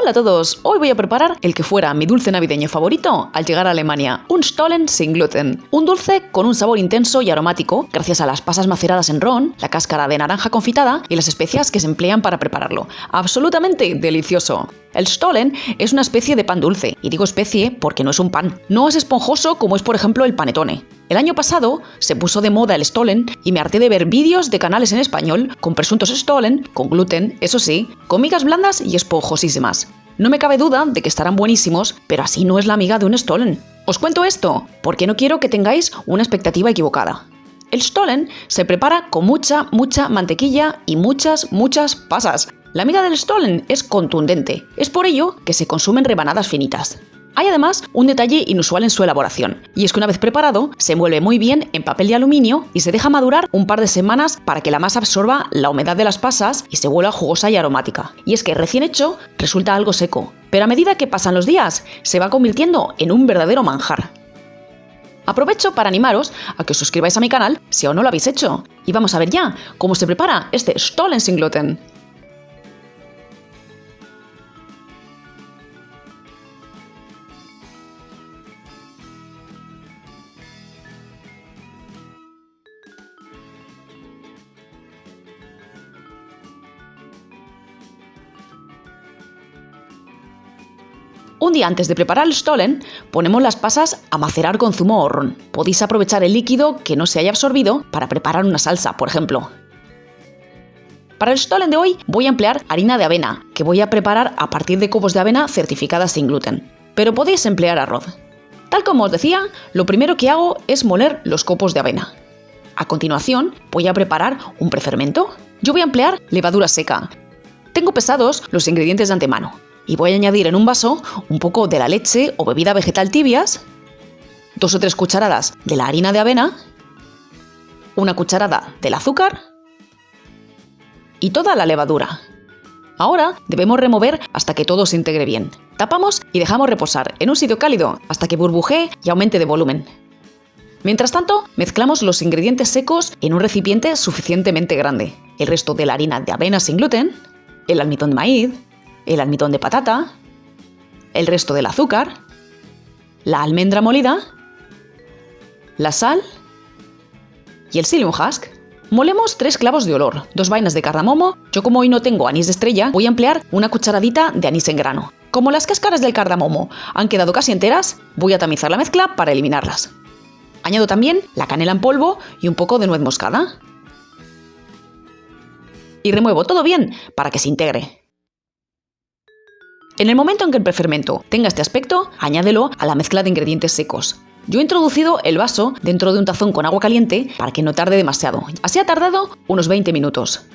Hola a todos, hoy voy a preparar el que fuera mi dulce navideño favorito al llegar a Alemania, un Stollen sin gluten. Un dulce con un sabor intenso y aromático gracias a las pasas maceradas en ron, la cáscara de naranja confitada y las especias que se emplean para prepararlo. Absolutamente delicioso. El Stollen es una especie de pan dulce, y digo especie porque no es un pan. No es esponjoso como es por ejemplo el panettone. El año pasado se puso de moda el Stollen y me harté de ver vídeos de canales en español con presuntos Stollen, con gluten, eso sí, con migas blandas y esponjosísimas. No me cabe duda de que estarán buenísimos, pero así no es la miga de un Stollen. Os cuento esto porque no quiero que tengáis una expectativa equivocada. El Stollen se prepara con mucha mantequilla y muchas pasas. La miga del Stollen es contundente, es por ello que se consumen rebanadas finitas. Hay además un detalle inusual en su elaboración, y es que una vez preparado, se envuelve muy bien en papel de aluminio y se deja madurar un par de semanas para que la masa absorba la humedad de las pasas y se vuelva jugosa y aromática. Y es que recién hecho resulta algo seco, pero a medida que pasan los días, se va convirtiendo en un verdadero manjar. Aprovecho para animaros a que os suscribáis a mi canal si aún no lo habéis hecho, y vamos a ver ya cómo se prepara este Stollen sin gluten. Un día antes de preparar el Stollen, ponemos las pasas a macerar con zumo o ron. Podéis aprovechar el líquido que no se haya absorbido para preparar una salsa, por ejemplo. Para el Stollen de hoy voy a emplear harina de avena, que voy a preparar a partir de copos de avena certificadas sin gluten. Pero podéis emplear arroz. Tal como os decía, lo primero que hago es moler los copos de avena. A continuación, voy a preparar un prefermento. Yo voy a emplear levadura seca. Tengo pesados los ingredientes de antemano. Y voy a añadir en un vaso un poco de la leche o bebida vegetal tibias, 2 o 3 cucharadas de la harina de avena, 1 cucharada del azúcar y toda la levadura. Ahora debemos remover hasta que todo se integre bien. Tapamos y dejamos reposar en un sitio cálido hasta que burbujee y aumente de volumen. Mientras tanto, mezclamos los ingredientes secos en un recipiente suficientemente grande. El resto de la harina de avena sin gluten, el almidón de maíz, el almidón de patata, el resto del azúcar, la almendra molida, la sal y el psyllium husk. Molemos 3 clavos de olor, 2 vainas de cardamomo. Yo, como hoy no tengo anís de estrella, voy a emplear una cucharadita de anís en grano. Como las cáscaras del cardamomo han quedado casi enteras, voy a tamizar la mezcla para eliminarlas. Añado también la canela en polvo y un poco de nuez moscada. Y remuevo todo bien para que se integre. En el momento en que el prefermento tenga este aspecto, añádelo a la mezcla de ingredientes secos. Yo he introducido el vaso dentro de un tazón con agua caliente para que no tarde demasiado. Así ha tardado unos 20 minutos.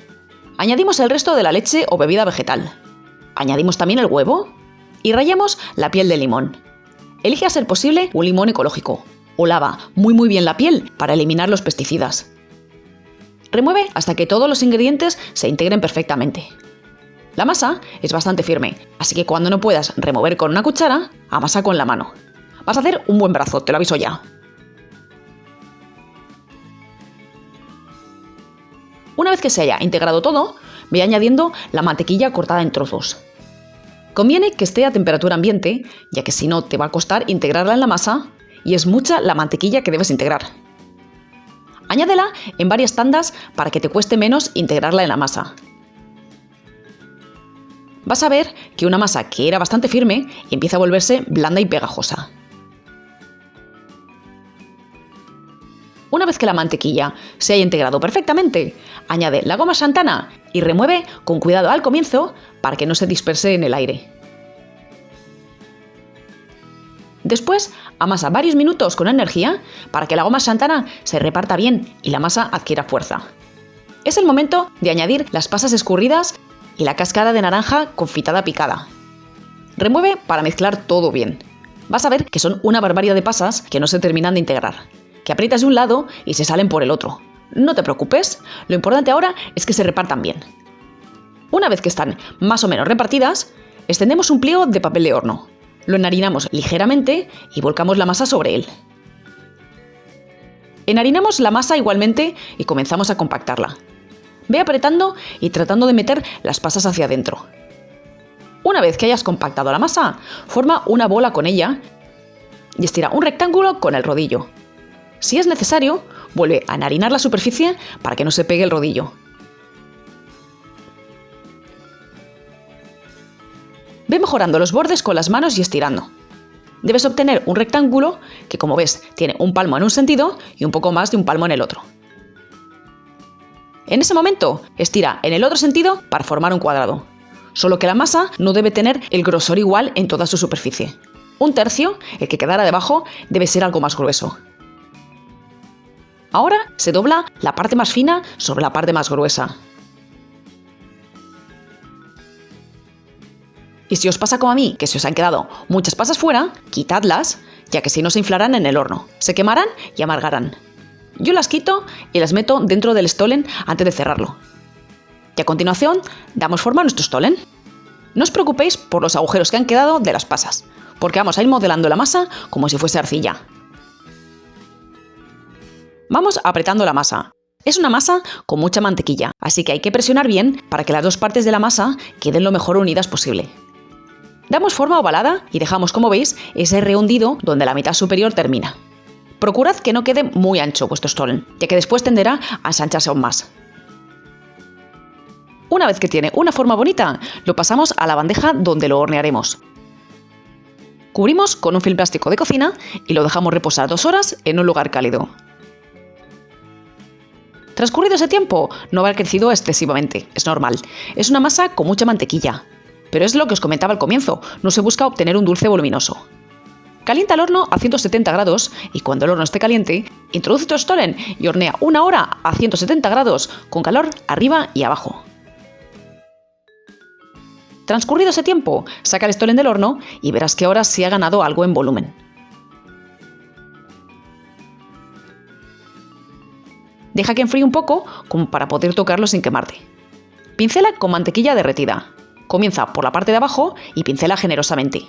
Añadimos el resto de la leche o bebida vegetal. Añadimos también el huevo y rallamos la piel de limón. Elige a ser posible un limón ecológico o lava muy bien la piel para eliminar los pesticidas. Remueve hasta que todos los ingredientes se integren perfectamente. La masa es bastante firme, así que cuando no puedas remover con una cuchara, amasa con la mano. Vas a hacer un buen brazo, te lo aviso ya. Una vez que se haya integrado todo, voy añadiendo la mantequilla cortada en trozos. Conviene que esté a temperatura ambiente, ya que si no te va a costar integrarla en la masa y es mucha la mantequilla que debes integrar. Añádela en varias tandas para que te cueste menos integrarla en la masa. Vas a ver que una masa que era bastante firme empieza a volverse blanda y pegajosa. Una vez que la mantequilla se haya integrado perfectamente, añade la goma xantana y remueve con cuidado al comienzo para que no se disperse en el aire. Después, amasa varios minutos con energía para que la goma xantana se reparta bien y la masa adquiera fuerza. Es el momento de añadir las pasas escurridas y la cáscara de naranja confitada picada. Remueve para mezclar todo bien. Vas a ver que son una barbaridad de pasas que no se terminan de integrar, que aprietas de un lado y se salen por el otro. No te preocupes, lo importante ahora es que se repartan bien. Una vez que están más o menos repartidas, extendemos un pliego de papel de horno. Lo enharinamos ligeramente y volcamos la masa sobre él. Enharinamos la masa igualmente y comenzamos a compactarla. Ve apretando y tratando de meter las pasas hacia adentro. Una vez que hayas compactado la masa, forma una bola con ella y estira un rectángulo con el rodillo. Si es necesario, vuelve a enharinar la superficie para que no se pegue el rodillo. Ve mejorando los bordes con las manos y estirando. Debes obtener un rectángulo que, como ves, tiene un palmo en un sentido y un poco más de un palmo en el otro. En ese momento, estira en el otro sentido para formar un cuadrado. Solo que la masa no debe tener el grosor igual en toda su superficie. 1/3, el que quedará debajo, debe ser algo más grueso. Ahora se dobla la parte más fina sobre la parte más gruesa. Y si os pasa como a mí, que se os han quedado muchas pasas fuera, quitadlas, ya que si no se inflarán en el horno, se quemarán y amargarán. Yo las quito y las meto dentro del Stollen antes de cerrarlo. Y a continuación, damos forma a nuestro Stollen. No os preocupéis por los agujeros que han quedado de las pasas, porque vamos a ir modelando la masa como si fuese arcilla. Vamos apretando la masa. Es una masa con mucha mantequilla, así que hay que presionar bien para que las dos partes de la masa queden lo mejor unidas posible. Damos forma ovalada y dejamos, como veis, ese rehundido donde la mitad superior termina. Procurad que no quede muy ancho vuestro Stollen, ya que después tenderá a ensancharse aún más. Una vez que tiene una forma bonita, lo pasamos a la bandeja donde lo hornearemos. Cubrimos con un film plástico de cocina y lo dejamos reposar 2 horas en un lugar cálido. Transcurrido ese tiempo, no habrá crecido excesivamente, es normal. Es una masa con mucha mantequilla. Pero es lo que os comentaba al comienzo, no se busca obtener un dulce voluminoso. Calienta el horno a 170 grados y cuando el horno esté caliente, introduce tu Stollen y hornea 1 hora a 170 grados con calor arriba y abajo. Transcurrido ese tiempo, saca el Stollen del horno y verás que ahora se ha ganado algo en volumen. Deja que enfríe un poco como para poder tocarlo sin quemarte. Pincela con mantequilla derretida. Comienza por la parte de abajo y pincela generosamente.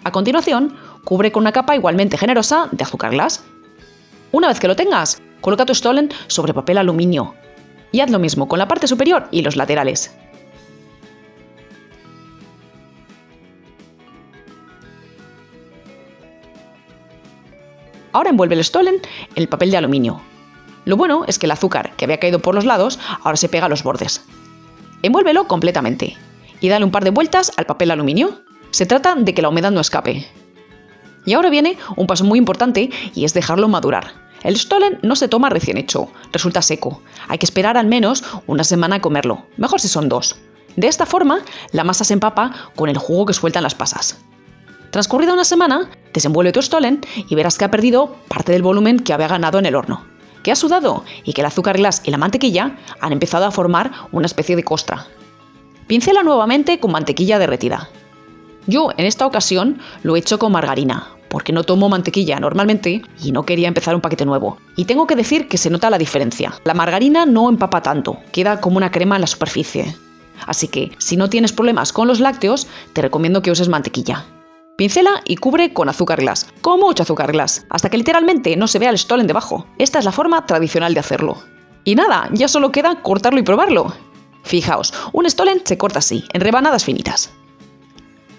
A continuación, cubre con una capa igualmente generosa de azúcar glass. Una vez que lo tengas, coloca tu Stollen sobre papel aluminio. Y haz lo mismo con la parte superior y los laterales. Ahora envuelve el Stollen en el papel de aluminio. Lo bueno es que el azúcar que había caído por los lados ahora se pega a los bordes. Envuélvelo completamente y dale un par de vueltas al papel aluminio. Se trata de que la humedad no escape. Y ahora viene un paso muy importante y es dejarlo madurar. El Stollen no se toma recién hecho, resulta seco. Hay que esperar al menos una semana a comerlo, mejor si son 2. De esta forma, la masa se empapa con el jugo que sueltan las pasas. Transcurrida una semana, desenvuelve tu Stollen y verás que ha perdido parte del volumen que había ganado en el horno, que ha sudado y que el azúcar glass y la mantequilla han empezado a formar una especie de costra. Pincela nuevamente con mantequilla derretida. Yo en esta ocasión lo he hecho con margarina, porque no tomo mantequilla normalmente y no quería empezar un paquete nuevo. Y tengo que decir que se nota la diferencia. La margarina no empapa tanto, queda como una crema en la superficie. Así que, si no tienes problemas con los lácteos, te recomiendo que uses mantequilla. Pincela y cubre con azúcar glass, con mucho azúcar glass, hasta que literalmente no se vea el Stollen debajo. Esta es la forma tradicional de hacerlo. Y nada, ya solo queda cortarlo y probarlo. Fijaos, un Stollen se corta así, en rebanadas finitas.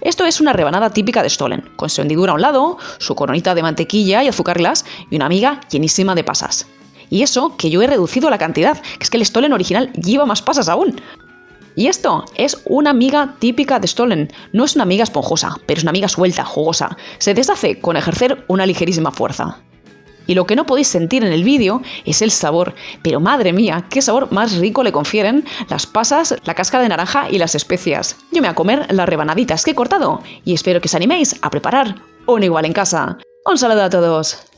Esto es una rebanada típica de Stollen, con su hendidura a un lado, su coronita de mantequilla y azúcar glass y una miga llenísima de pasas. Y eso que yo he reducido la cantidad, que es que el Stollen original lleva más pasas aún. Y esto es una miga típica de Stollen. No es una miga esponjosa, pero es una miga suelta, jugosa. Se deshace con ejercer una ligerísima fuerza. Y lo que no podéis sentir en el vídeo es el sabor. Pero madre mía, qué sabor más rico le confieren las pasas, la cáscara de naranja y las especias. Yo me voy a comer las rebanaditas que he cortado y espero que os animéis a preparar un igual en casa. Un saludo a todos.